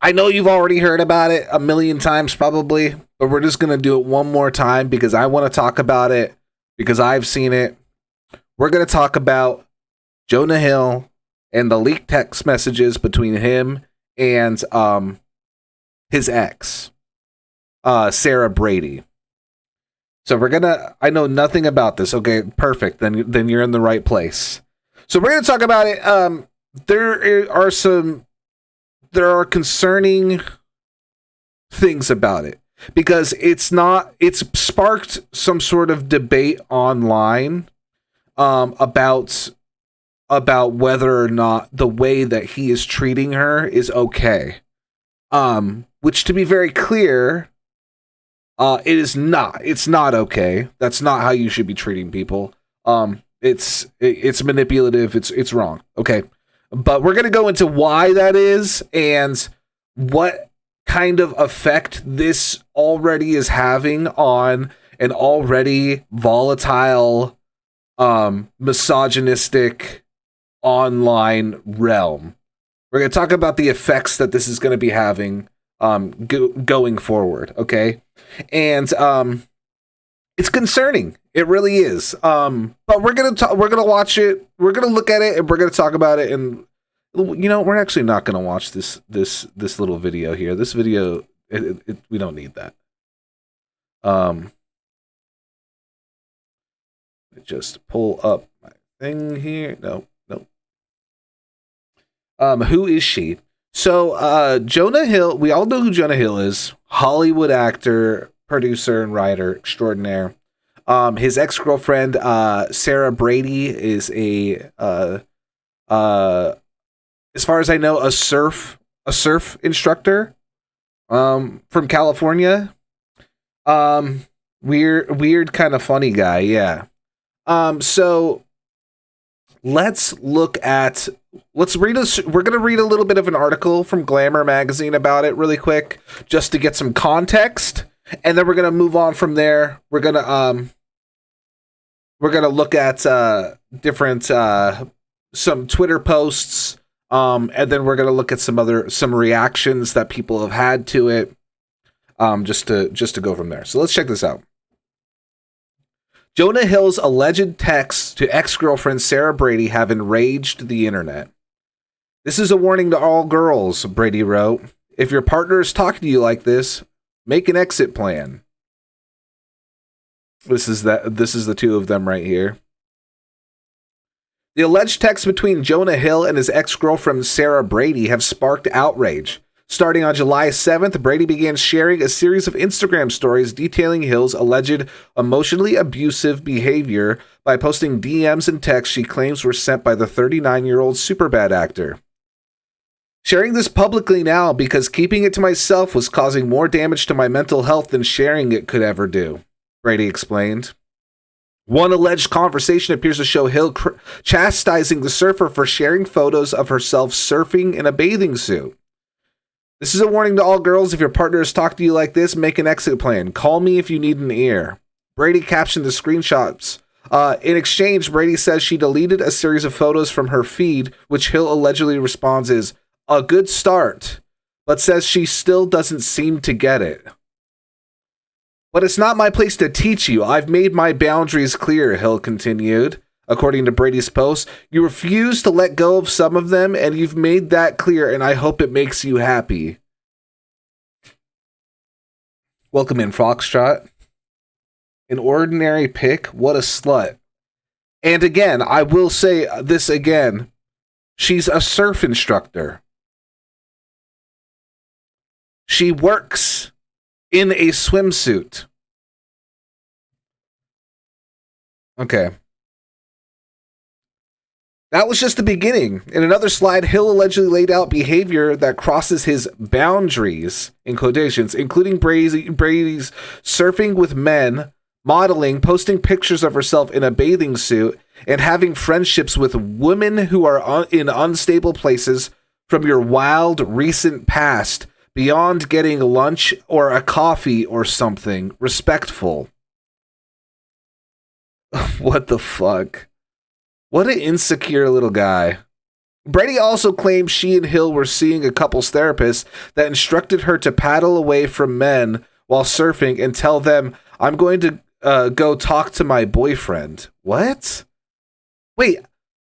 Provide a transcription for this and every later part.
I know you've already heard about it a million times probably, but we're just going to do it one more time because I want to talk about it because I've seen it. We're going to talk about Jonah Hill and the leaked text messages between him and his ex, Sarah Brady. So I know nothing about this. Okay, perfect. Then you're in the right place. So we're going to talk about it. There are concerning things about it because it's sparked some sort of debate online about whether or not the way that he is treating her is okay. Which, to be very clear, it is not. It's not okay. That's not how you should be treating people. It's manipulative. It's wrong. Okay. But we're going to go into why that is and what kind of effect this already is having on an already volatile, misogynistic online realm. We're going to talk about the effects that this is going to be having going forward, okay? And it's concerning. It really is. But we're gonna watch it. We're gonna look at it, and we're gonna talk about it. And we're actually not gonna watch this little video here. This video, we don't need that. Just pull up my thing here. No. Who is she? So, Jonah Hill. We all know who Jonah Hill is. Hollywood actor, producer, and writer extraordinaire. His ex-girlfriend, Sarah Brady, is as far as I know, a surf instructor, from California. Weird kind of funny guy, yeah. So we're gonna read a little bit of an article from Glamour magazine about it really quick, just to get some context, and then we're gonna move on from there. We're gonna look at different some Twitter posts, and then we're gonna look at some reactions that people have had to it, just to go from there. So let's check this out. Jonah Hill's alleged texts to ex-girlfriend Sarah Brady have enraged the internet. This is a warning to all girls, Brady wrote. If your partner is talking to you like this, make an exit plan. This is the two of them right here. The alleged texts between Jonah Hill and his ex-girlfriend Sarah Brady have sparked outrage. Starting on July 7th, Brady began sharing a series of Instagram stories detailing Hill's alleged emotionally abusive behavior by posting DMs and texts she claims were sent by the 39-year-old Superbad actor. Sharing this publicly now because keeping it to myself was causing more damage to my mental health than sharing it could ever do, Brady explained. One alleged conversation appears to show Hill chastising the surfer for sharing photos of herself surfing in a bathing suit. This is a warning to all girls. If your partner is talking to you like this, make an exit plan. Call me if you need an ear. Brady captioned the screenshots. In exchange, Brady says she deleted a series of photos from her feed, which Hill allegedly responds is a good start, but says she still doesn't seem to get it. But it's not my place to teach you. I've made my boundaries clear, Hill continued. According to Brady's post, you refuse to let go of some of them, and you've made that clear, and I hope it makes you happy. Welcome in, Foxtrot. An ordinary pick? What a slut. And again, I will say this again. She's a surf instructor. She works in a swimsuit. Okay. That was just the beginning. In another slide, Hill allegedly laid out behavior that crosses his boundaries, in quotations, including Brady's surfing with men, modeling, posting pictures of herself in a bathing suit, and having friendships with women who are in unstable places from your wild recent past, beyond getting lunch or a coffee or something respectful. What the fuck? What an insecure little guy. Brady also claims she and Hill were seeing a couples therapist that instructed her to paddle away from men while surfing and tell them, I'm going to go talk to my boyfriend. What? Wait,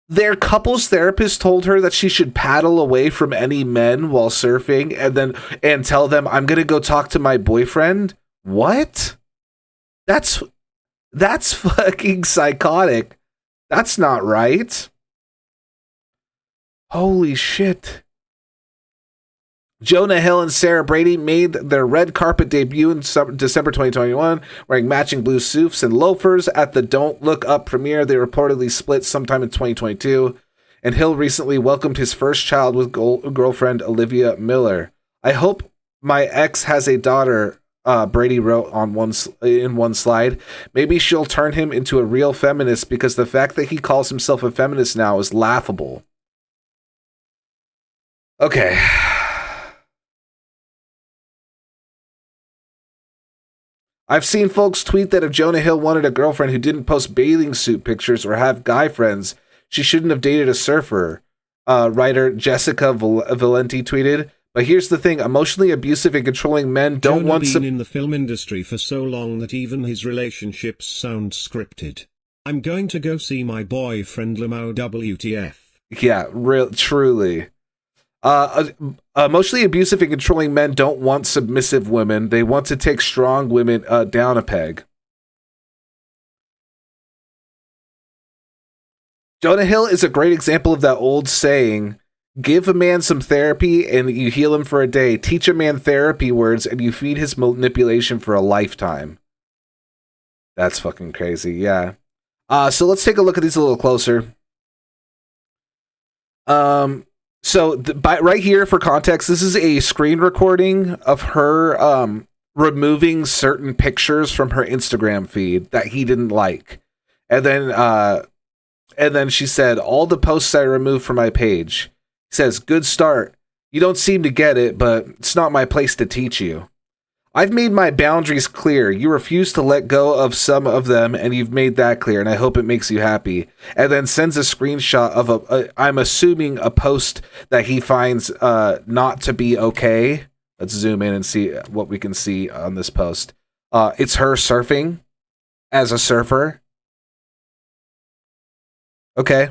their couples therapist told her that she should paddle away from any men while surfing and tell them, I'm going to go talk to my boyfriend? What? That's fucking psychotic. That's not right. Holy shit. Jonah Hill and Sarah Brady made their red carpet debut in December 2021, wearing matching blue suits and loafers at the Don't Look Up premiere. They reportedly split sometime in 2022, and Hill recently welcomed his first child with girlfriend Olivia Miller. I hope my ex has a daughter, Brady wrote in one slide. Maybe she'll turn him into a real feminist because the fact that he calls himself a feminist now is laughable. Okay. I've seen folks tweet that if Jonah Hill wanted a girlfriend who didn't post bathing suit pictures or have guy friends, she shouldn't have dated a surfer. Writer Jessica Valenti tweeted. But here's the thing: emotionally abusive and controlling men don't Jonah want been in the film industry for so long that even his relationships sound scripted. I'm going to go see my boyfriend Limo WTF. Yeah, truly. Emotionally abusive and controlling men don't want submissive women. They want to take strong women down a peg. Jonah Hill is a great example of that old saying, give a man some therapy and you heal him for a day. Teach a man therapy words and you feed his manipulation for a lifetime. That's fucking crazy, yeah. So let's take a look at these a little closer. So right here, for context, this is a screen recording of her removing certain pictures from her Instagram feed that he didn't like. And then she said, all the posts I removed from my page. Says, good start. You don't seem to get it, but it's not my place to teach you. I've made my boundaries clear. You refuse to let go of some of them, and you've made that clear, and I hope it makes you happy. And then sends a screenshot of I'm assuming a post that he finds not to be okay. Let's zoom in and see what we can see on this post. It's her surfing as a surfer. Okay.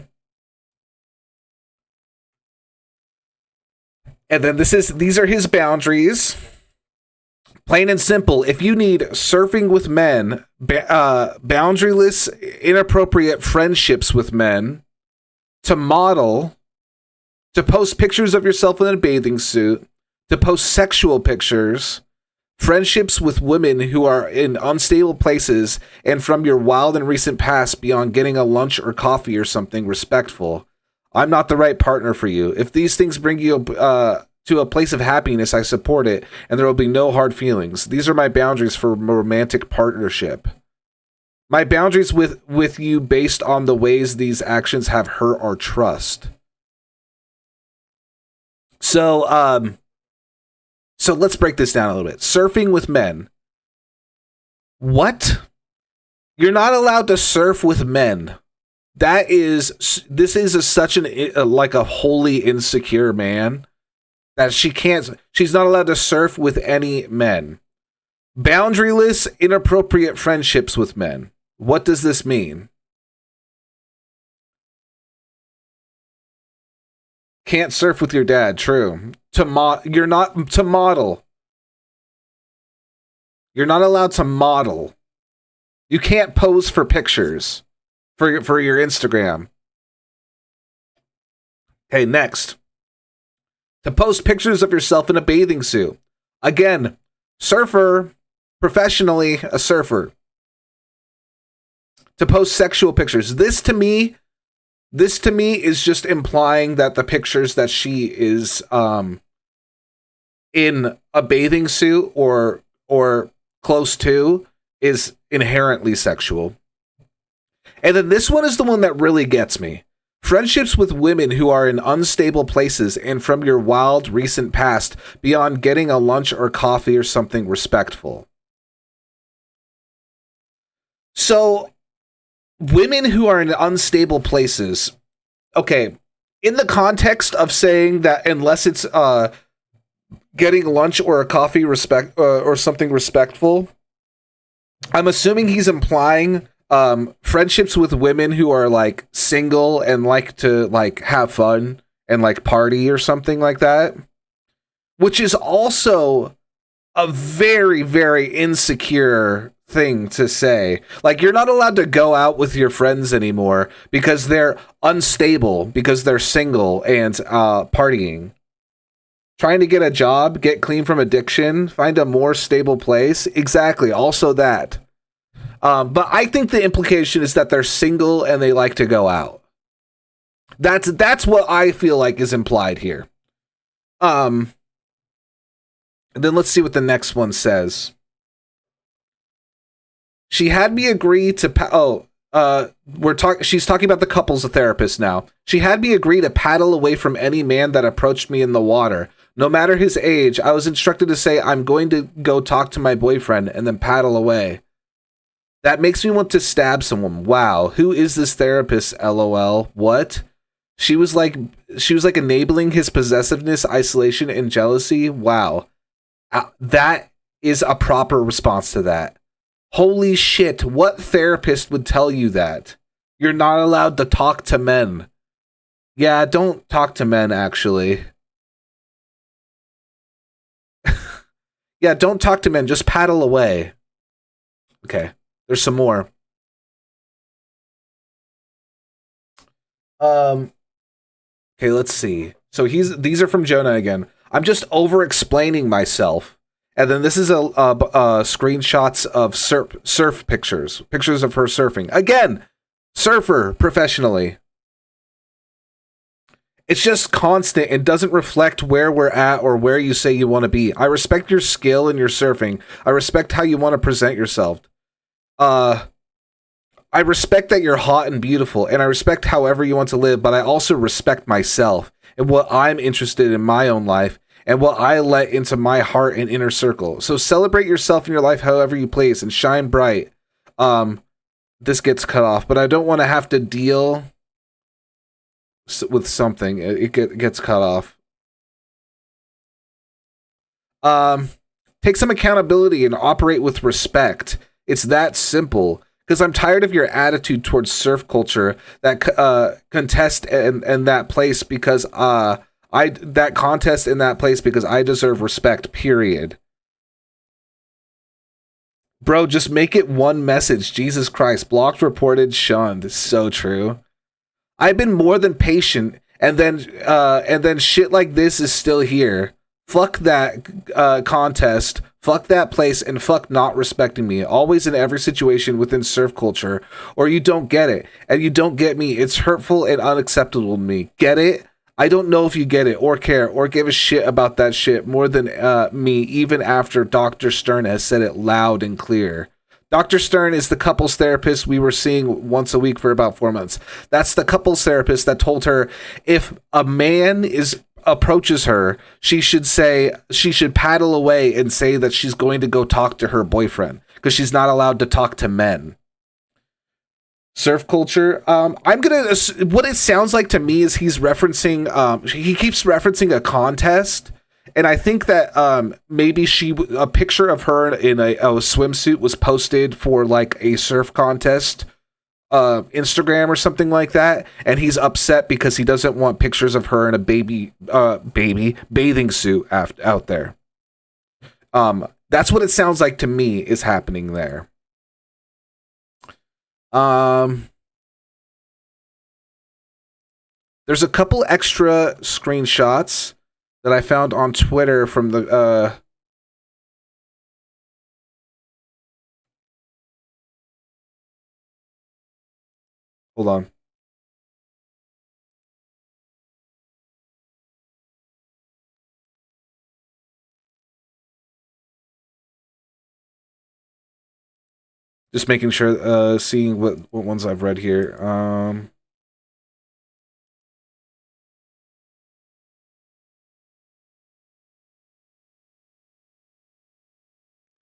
And then these are his boundaries. Plain and simple, if you need surfing with men, boundaryless, inappropriate friendships with men, to model, to post pictures of yourself in a bathing suit, to post sexual pictures, friendships with women who are in unstable places, and from your wild and recent past beyond getting a lunch or coffee or something respectful, I'm not the right partner for you. If these things bring you to a place of happiness, I support it, and there will be no hard feelings. These are my boundaries for romantic partnership. My boundaries with you based on the ways these actions have hurt our trust. So let's break this down a little bit. Surfing with men. What? You're not allowed to surf with men. This is such like a wholly insecure man that she's not allowed to surf with any men. Boundaryless, inappropriate friendships with men. What does this mean? Can't surf with your dad, true. You're not to model. You're not allowed to model. You can't pose for pictures for your Instagram. Okay, next. To post pictures of yourself in a bathing suit. Again, surfer, professionally a surfer. To post sexual pictures. This to me is just implying that the pictures that she is in a bathing suit or close to is inherently sexual. And then this one is the one that really gets me. Friendships with women who are in unstable places and from your wild recent past beyond getting a lunch or coffee or something respectful. So, women who are in unstable places. Okay, in the context of saying that unless it's getting lunch or a coffee or something respectful, I'm assuming he's implying friendships with women who are like single and like to like have fun and like party or something like that, which is also a very, very insecure thing to say. Like, you're not allowed to go out with your friends anymore because they're unstable, because they're single and partying. Trying to get a job, get clean from addiction, find a more stable place. Exactly. Also that. But I think the implication is that they're single and they like to go out. That's what I feel like is implied here. And then let's see what the next one says. She had me agree to she's talking about the couples therapist now. She had me agree to paddle away from any man that approached me in the water. No matter his age, I was instructed to say I'm going to go talk to my boyfriend and then paddle away. That makes me want to stab someone. Wow, who is this therapist? LOL. What? She was like enabling his possessiveness, isolation, and jealousy. Wow. That is a proper response to that. Holy shit, what therapist would tell you that? You're not allowed to talk to men. Yeah, don't talk to men, actually. Yeah, don't talk to men, just paddle away. Okay, there's some more. Okay, let's see. So these are from Jonah again. I'm just over explaining myself. And then this is a screenshots of surf pictures of her surfing. Again, surfer professionally. It's just constant and doesn't reflect where we're at or where you say you want to be. I respect your skill in your surfing. I respect how you want to present yourself. I respect that you're hot and beautiful, and I respect however you want to live, but I also respect myself and what I'm interested in my own life and what I let into my heart and inner circle. So celebrate yourself in your life however you please and shine bright. This gets cut off, but I don't want to have to deal with something. It gets cut off. Take some accountability and operate with respect. It's that simple. Because I'm tired of your attitude towards surf culture that contest and that place because that contest in that place because I deserve respect. Period. Bro, just make it one message. Jesus Christ, blocked, reported, shunned. So true. I've been more than patient, and then shit like this is still here. Fuck that contest. Fuck that place, and fuck not respecting me. Always in every situation within surf culture, or you don't get it, and you don't get me. It's hurtful and unacceptable to me. Get it? I don't know if you get it, or care, or give a shit about that shit more than me, even after Dr. Stern has said it loud and clear. Dr. Stern is the couples therapist we were seeing once a week for about 4 months. That's the couples therapist that told her if a man approaches her, she should paddle away and say that she's going to go talk to her boyfriend because she's not allowed to talk to men. Surf culture. What it sounds like to me is he's referencing. He keeps referencing a contest, and I think that maybe a picture of her in a swimsuit was posted for like a surf contest. Instagram or something like that, and he's upset because he doesn't want pictures of her in a baby bathing suit out there. That's what it sounds like to me is happening there. There's a couple extra screenshots that I found on Twitter from the hold on. Just making sure, seeing what ones I've read here.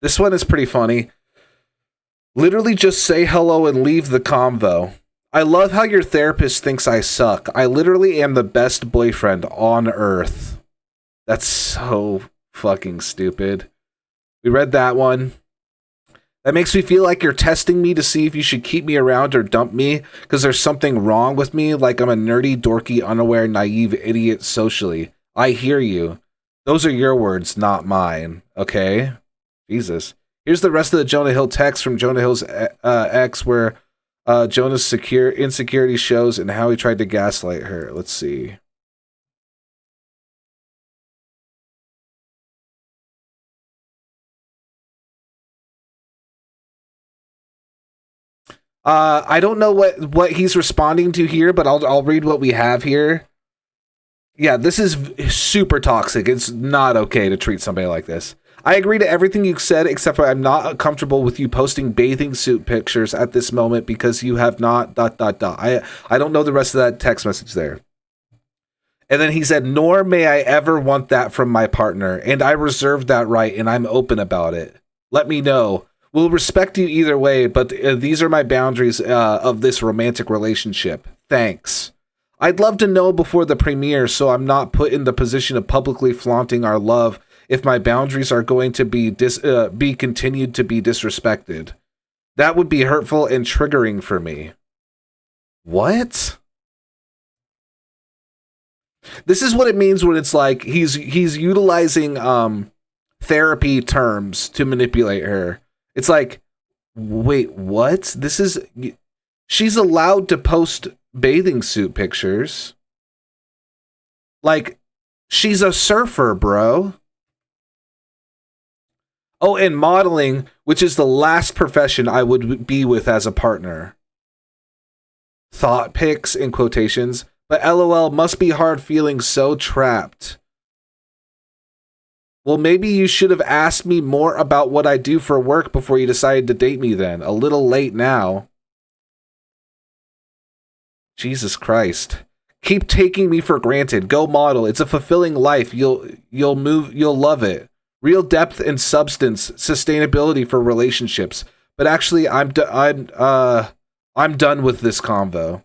This one is pretty funny. Literally just say hello and leave the convo. I love how your therapist thinks I suck. I literally am the best boyfriend on earth. That's so fucking stupid. We read that one. That makes me feel like you're testing me to see if you should keep me around or dump me because there's something wrong with me, like I'm a nerdy, dorky, unaware, naive idiot socially. I hear you. Those are your words, not mine. Okay? Jesus. Here's the rest of the Jonah Hill text from Jonah Hill's ex where Jonah's insecurity shows and how he tried to gaslight her. Let's see. I don't know what he's responding to here, but I'll read what we have here. Yeah, this is super toxic. It's not okay to treat somebody like this. I agree to everything you said, except for I'm not comfortable with you posting bathing suit pictures at this moment because you have not ... I don't know the rest of that text message there. And then he said, nor may I ever want that from my partner, and I reserve that right, and I'm open about it. Let me know. We'll respect you either way, but these are my boundaries of this romantic relationship. Thanks. I'd love to know before the premiere so I'm not put in the position of publicly flaunting our love if my boundaries are going to be continued to be disrespected. That would be hurtful and triggering for me. What? This is what it means when it's like he's utilizing therapy terms to manipulate her. It's like, wait, what? She's allowed to post bathing suit pictures. Like, she's a surfer, bro. Oh, and modeling, which is the last profession I would be with as a partner. Thought pics in quotations, but LOL must be hard feeling so trapped. Well, maybe you should have asked me more about what I do for work before you decided to date me then. A little late now. Jesus Christ. Keep taking me for granted. Go model. It's a fulfilling life. You'll love it. Real depth and substance, sustainability for relationships. But actually, I'm done with this convo.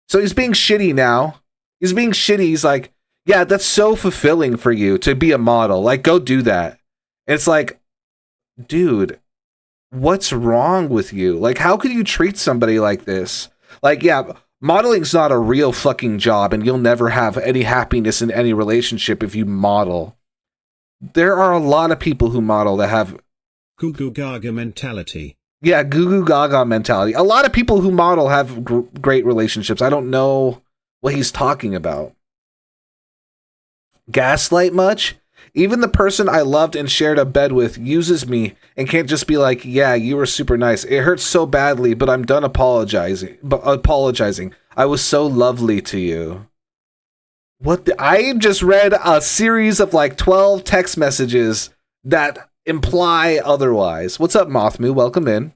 So he's being shitty now. He's being shitty. He's like, yeah, that's so fulfilling for you to be a model. Like, go do that. And it's like, dude, what's wrong with you? Like, how could you treat somebody like this? Like, yeah, modeling's not a real fucking job, and you'll never have any happiness in any relationship if you model. There are a lot of people who model that have goo goo gaga mentality. Yeah, goo goo gaga mentality. A lot of people who model have great relationships. I don't know what he's talking about. Gaslight much? Even the person I loved and shared a bed with uses me and can't just be like, yeah, you were super nice. It hurts so badly, but I'm done apologizing. I was so lovely to you. I just read a series of like 12 text messages that imply otherwise. What's up, Mothmu? Welcome in.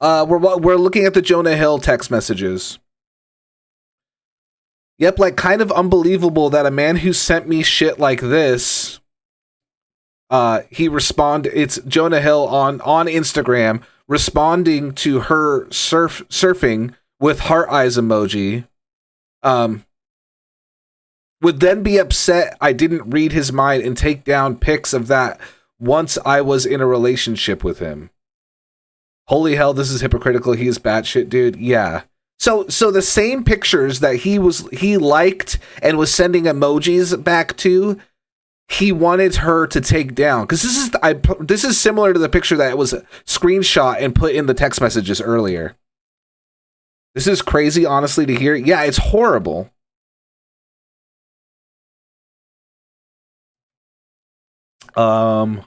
We're looking at the Jonah Hill text messages. Yep, like kind of unbelievable that a man who sent me shit like this, it's Jonah Hill on Instagram responding to her surfing with heart eyes emoji, would then be upset I didn't read his mind and take down pics of that once I was in a relationship with him. Holy hell, this is hypocritical. He is batshit, dude. Yeah. So the same pictures that he liked and was sending emojis back to, he wanted her to take down. Because this is similar to the picture that was screenshot and put in the text messages earlier. This is crazy, honestly, to hear. Yeah, it's horrible. Oh,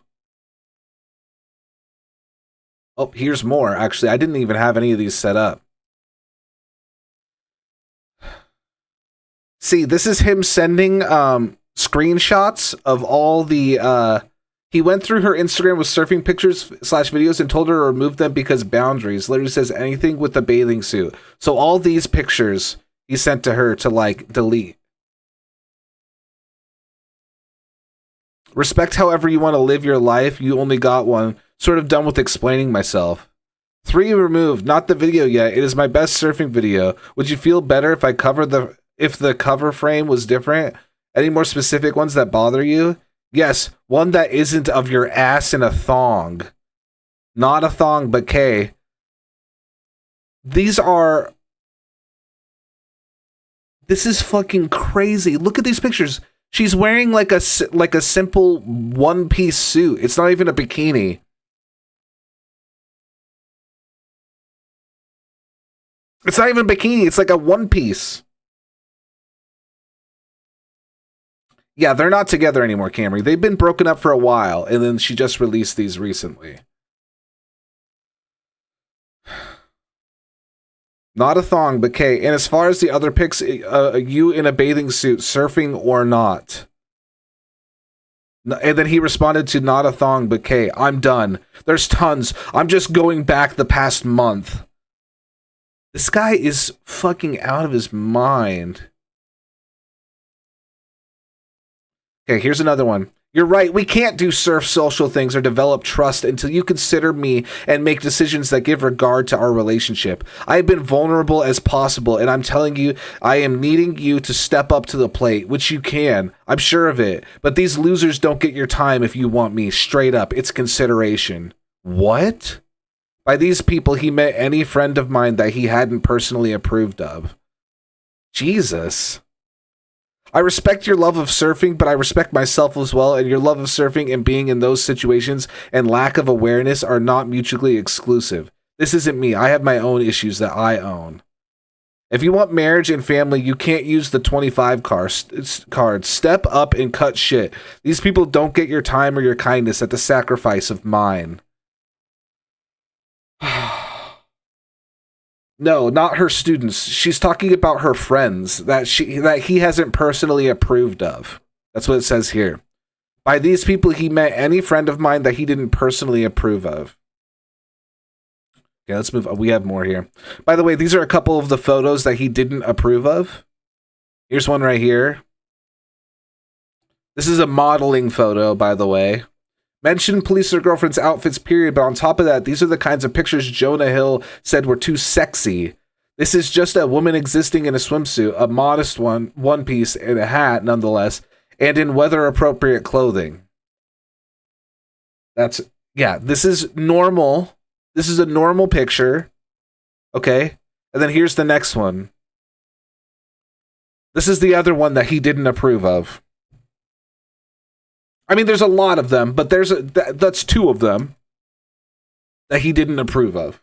here's more. Actually, I didn't even have any of these set up. See, this is him sending screenshots of all the he went through her Instagram with surfing pictures / videos and told her to remove them because boundaries. Literally says anything with the bathing suit. So all these pictures he sent to her to like delete. Respect however you want to live your life. You only got one. Sort of done with explaining myself. 3 removed, not the video yet. It is my best surfing video. Would you feel better if if the cover frame was different? Any more specific ones that bother you? Yes, one that isn't of your ass in a thong. Not a thong, but K. This is fucking crazy. Look at these pictures. She's wearing like a simple one-piece suit. It's not even a bikini. It's not even a bikini. It's like a one-piece. Yeah, they're not together anymore, Camry. They've been broken up for a while, and then she just released these recently. Not a thong, but K. And as far as the other pics, you in a bathing suit, surfing or not. And then he responded to not a thong, but K. I'm done. There's tons. I'm just going back the past month. This guy is fucking out of his mind. Okay, here's another one. You're right, we can't do surf social things or develop trust until you consider me and make decisions that give regard to our relationship. I have been vulnerable as possible, and I'm telling you, I am needing you to step up to the plate, which you can. I'm sure of it. But these losers don't get your time if you want me. Straight up, it's consideration. What? By these people, he meant any friend of mine that he hadn't personally approved of. Jesus. I respect your love of surfing, but I respect myself as well, and your love of surfing and being in those situations and lack of awareness are not mutually exclusive. This isn't me. I have my own issues that I own. If you want marriage and family, you can't use the 25 card. Step up and cut shit. These people don't get your time or your kindness at the sacrifice of mine. No, not her students. She's talking about her friends that he hasn't personally approved of. That's what it says here. By these people, he meant any friend of mine that he didn't personally approve of. Okay, let's move on. We have more here. By the way, these are a couple of the photos that he didn't approve of. Here's one right here. This is a modeling photo, by the way. Mention police or girlfriend's outfits, period. But on top of that, these are the kinds of pictures Jonah Hill said were too sexy. This is just a woman existing in a swimsuit, a modest one piece, and a hat, nonetheless, and in weather-appropriate clothing. This is normal. This is a normal picture. Okay? And then here's the next one. This is the other one that he didn't approve of. I mean, there's a lot of them, but that's 2 of them that he didn't approve of.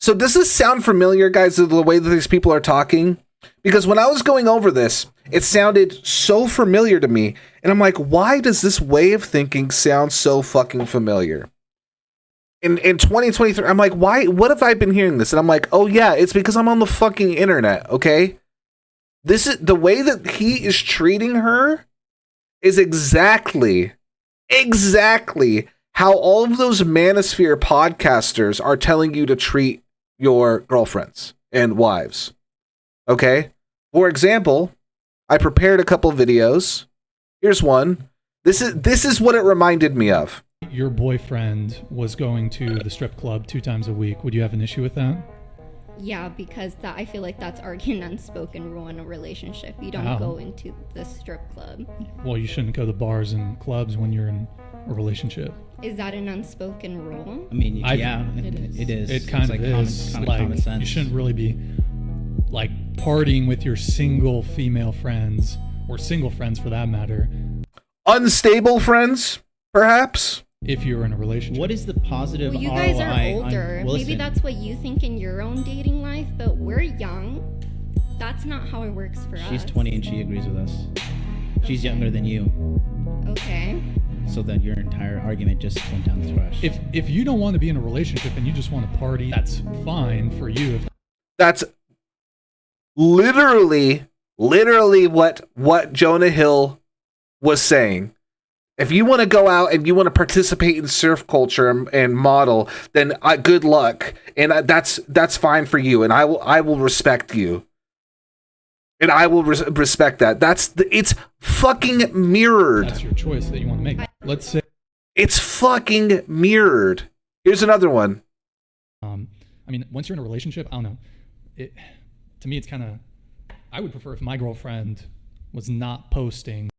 So does this sound familiar, guys, the way that these people are talking? Because when I was going over this, it sounded so familiar to me, and I'm like, why does this way of thinking sound so fucking familiar? In 2023, I'm like, why? What have I been hearing this? And I'm like, oh yeah, it's because I'm on the fucking internet, okay? This is the way that he is treating her is exactly how all of those manosphere podcasters are telling you to treat your girlfriends and wives. Okay? For example, I prepared a couple videos. Here's one. This is what it reminded me of. Your boyfriend was going to the strip club 2 times a week. Would you have an issue with that? Yeah, because I feel like that's already an unspoken rule in a relationship. You don't go into the strip club. Well, you shouldn't go to bars and clubs when you're in a relationship. Is that an unspoken rule? I mean, it is. It kind of is. Common sense. You shouldn't really be like partying with your single female friends, or single friends for that matter. Unstable friends, perhaps? If you're in a relationship. What is the positive Well, you ROI guys are older. Well, maybe that's what you think in your own dating life, but we're young. That's not how it works for us. She's 20 and she agrees with us. She's younger than you. Okay. So that your entire argument just went down the trash. If you don't want to be in a relationship and you just want to party, that's fine for you. That's literally what Jonah Hill was saying. If you want to go out and you want to participate in surf culture and model, then good luck, and that's fine for you, and I will respect you. And I will respect that. It's fucking mirrored. That's your choice that you want to make. Let's say it's fucking mirrored. Here's another one. I mean, once you're in a relationship, I don't know. To me, it's kind of. I would prefer if my girlfriend was not posting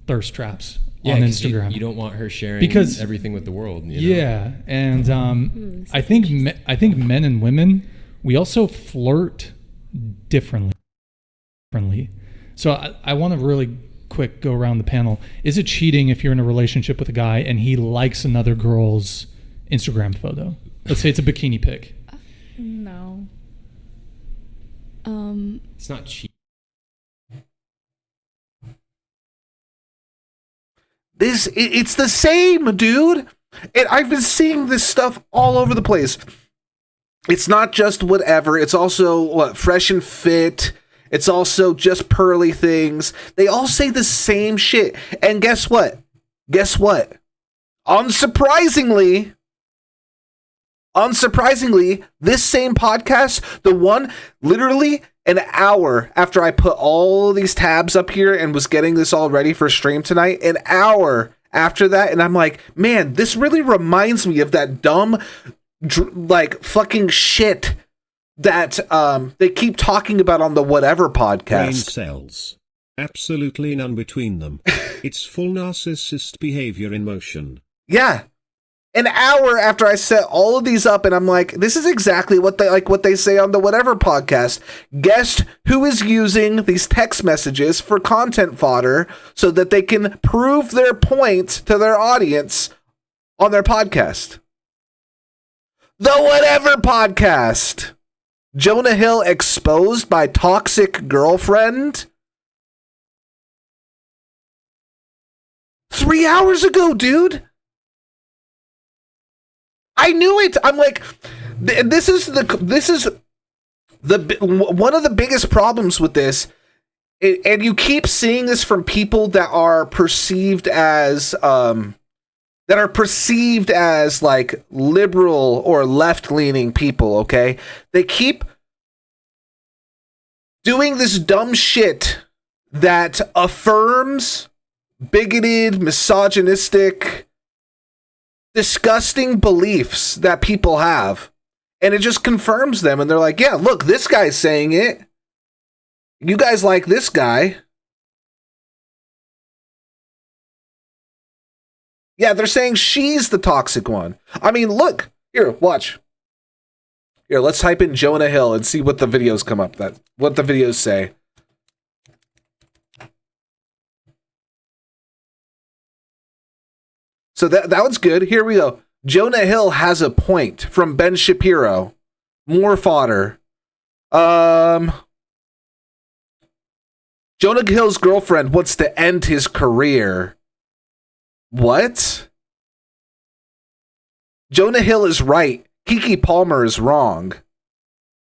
thirst traps on Instagram. You don't want her sharing because everything with the world. And I think men and women, we also flirt differently. So I want to really quick go around the panel. Is it cheating if you're in a relationship with a guy and he likes another girl's Instagram photo? Let's say it's a bikini pic. No. It's not cheap. It's the same, dude. And I've been seeing this stuff all over the place. It's not just whatever. It's also fresh and fit. It's also just pearly things. They all say the same shit. And guess what? Unsurprisingly, this same podcast, the one literally an hour after I put all these tabs up here and was getting this all ready for stream tonight, an hour after that, and I'm like, man, this really reminds me of that dumb, fucking shit that they keep talking about on the whatever podcast. Brain cells. Absolutely none between them. It's full narcissist behavior in motion. Yeah. An hour after I set all of these up, and I'm like, this is exactly what they say on the whatever podcast. Guess who is using these text messages for content fodder so that they can prove their point to their audience on their podcast? The whatever podcast. Jonah Hill exposed by toxic girlfriend. 3 hours ago, dude. I knew it. I'm like, this is the one of the biggest problems with this, and you keep seeing this from people that are perceived as like liberal or left-leaning people. Okay, they keep doing this dumb shit that affirms bigoted, misogynistic, disgusting beliefs that people have, and it just confirms them, and they're like, yeah, look, this guy's saying it, you guys like this guy. Yeah, they're saying she's the toxic one. I mean, look here, watch here, let's type in Jonah Hill and see what the videos come up, what the videos say. So that one's good. Here we go. Jonah Hill has a point from Ben Shapiro. More fodder. Jonah Hill's girlfriend wants to end his career. What? Jonah Hill is right. Keke Palmer is wrong.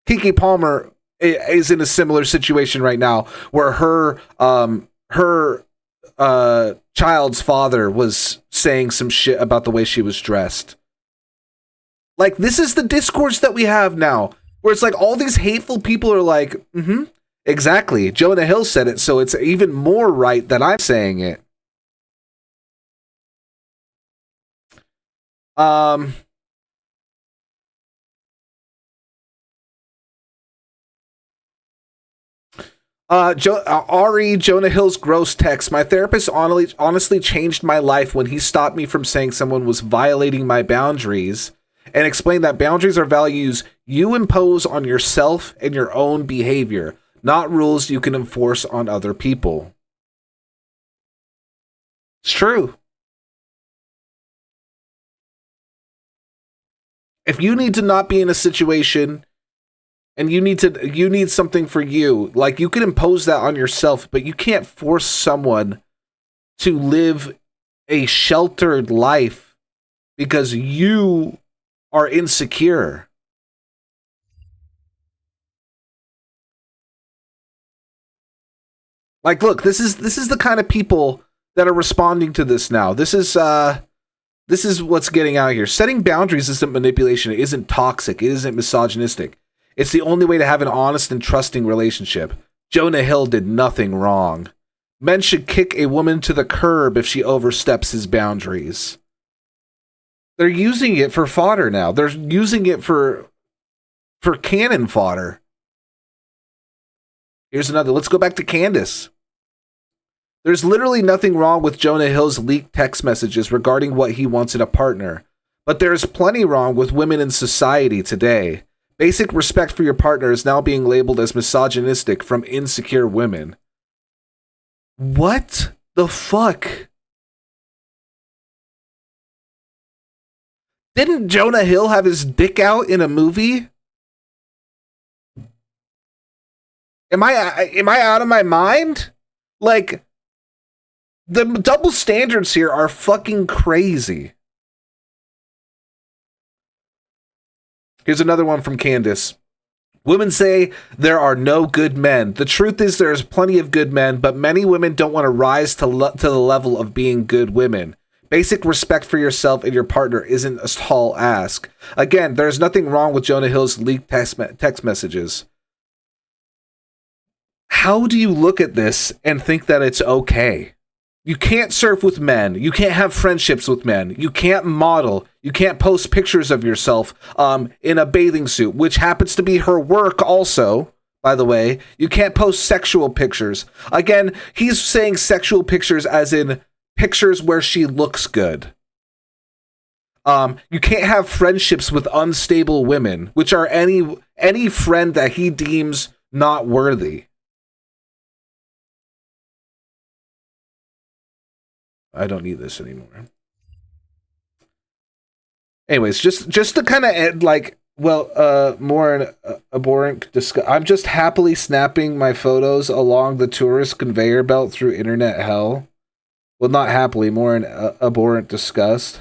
Keke Palmer is in a similar situation right now where her child's father was saying some shit about the way she was dressed. Like, this is the discourse that we have now, where it's like all these hateful people are like, exactly, Jonah Hill said it, so it's even more right that I'm saying it. Jonah Hill's gross text. My therapist honestly changed my life when he stopped me from saying someone was violating my boundaries and explained that boundaries are values you impose on yourself and your own behavior, not rules you can enforce on other people. It's true. If you need to not be in a situation and you need something for you, like, you can impose that on yourself, but you can't force someone to live a sheltered life because you are insecure. Like, look, this is the kind of people that are responding to this now. This is what's getting out here. Setting boundaries isn't manipulation. It isn't toxic. It isn't misogynistic. It's the only way to have an honest and trusting relationship. Jonah Hill did nothing wrong. Men should kick a woman to the curb if she oversteps his boundaries. They're using it for fodder now. They're using it for cannon fodder. Here's another. Let's go back to Candace. There's literally nothing wrong with Jonah Hill's leaked text messages regarding what he wants in a partner. But there is plenty wrong with women in society today. Basic respect for your partner is now being labeled as misogynistic from insecure women. What the fuck? Didn't Jonah Hill have his dick out in a movie? Am I out of my mind? Like, the double standards here are fucking crazy. Here's another one from Candace. Women say there are no good men. The truth is there's plenty of good men, but many women don't want to rise to the level of being good women. Basic respect for yourself and your partner isn't a tall ask. Again, there's nothing wrong with Jonah Hill's leaked text messages. How do you look at this and think that it's okay? You can't surf with men. You can't have friendships with men. You can't model. You can't post pictures of yourself in a bathing suit, which happens to be her work also, by the way. You can't post sexual pictures. Again, he's saying sexual pictures as in pictures where she looks good. You can't have friendships with unstable women, which are any friend that he deems not worthy. I don't need this anymore. Anyways, just to kind of end, like, more an abhorrent discuss. I'm just happily snapping my photos along the tourist conveyor belt through internet hell. Well, not happily, more an abhorrent disgust.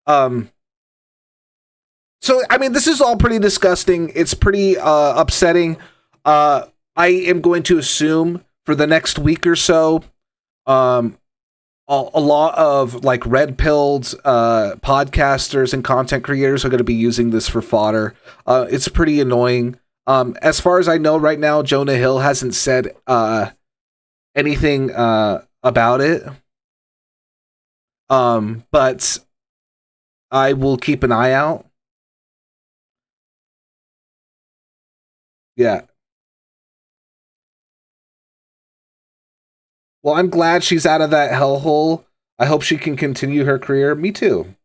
So, I mean, this is all pretty disgusting. It's pretty upsetting. I am going to assume for the next week or so, a lot of like red-pilled podcasters and content creators are going to be using this for fodder. It's pretty annoying. As far as I know right now, Jonah Hill hasn't said anything about it. But I will keep an eye out. Yeah. Well, I'm glad she's out of that hellhole. I hope she can continue her career. Me too.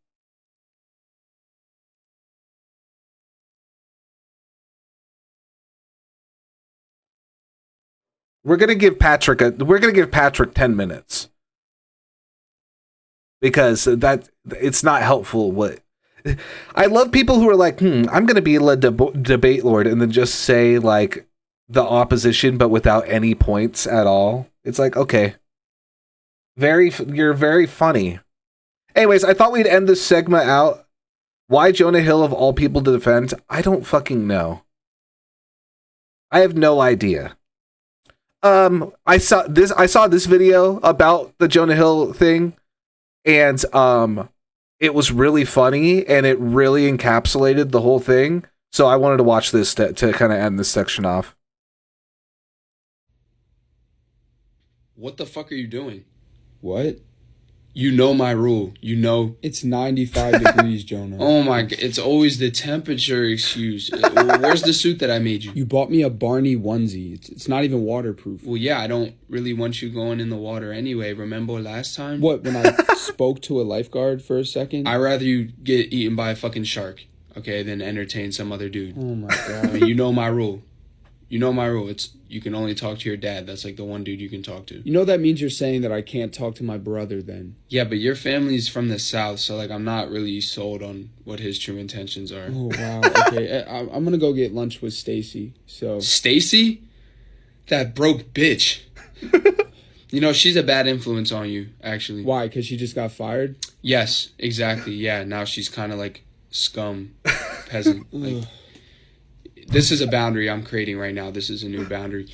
We're gonna give Patrick 10 minutes. Because it's not helpful what I love people who are like, I'm gonna be a debate lord and then just say like the opposition but without any points at all. It's like, okay. You're very funny. Anyways, I thought we'd end this segment out. Why Jonah Hill of all people to defend? I don't fucking know. I have no idea. I saw this video about the Jonah Hill thing, and it was really funny and it really encapsulated the whole thing. So I wanted to watch this to kind of end this section off. What the fuck are you doing? What? You know my rule. You know. It's 95 degrees, Jonah. Oh my god. It's always the temperature excuse. Where's the suit that I made you? You bought me a Barney onesie. It's not even waterproof. Well, yeah, I don't really want you going in the water anyway. Remember last time? What, when I spoke to a lifeguard for a second? I'd rather you get eaten by a fucking shark, okay, than entertain some other dude. Oh my god. I mean, you know my rule. You know my rule. It's you can only talk to your dad. That's like the one dude you can talk to. You know that means you're saying that I can't talk to my brother then. Yeah, but your family's from the South, so like I'm not really sold on what his true intentions are. Oh wow. Okay, I'm gonna go get lunch with Stacy. So Stacy? That broke bitch. You know, she's a bad influence on you, actually. Why? Because she just got fired? Yes, exactly. Yeah, now she's kind of like scum, peasant. Like, this is a boundary I'm creating right now. This is a new boundary.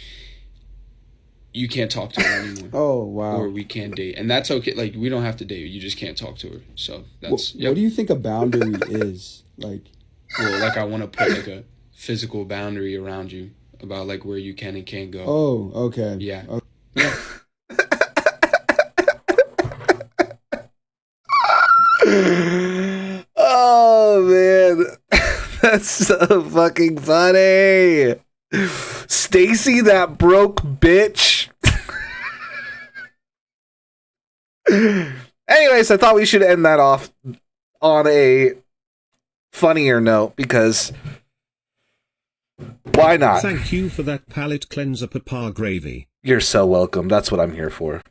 You can't talk to her anymore. Oh, wow. Or we can't date. And that's okay. Like, we don't have to date. You just can't talk to her. So that's... What do you think a boundary is? Like... Well, like I want to put like a physical boundary around you about like where you can and can't go. Oh, okay. Yeah. Oh man, that's so fucking funny. Stacy, that broke bitch. Anyways, I thought we should end that off on a funnier note because why not? Thank you for that palate cleanser, Papa Gravy. You're so welcome. That's what I'm here for.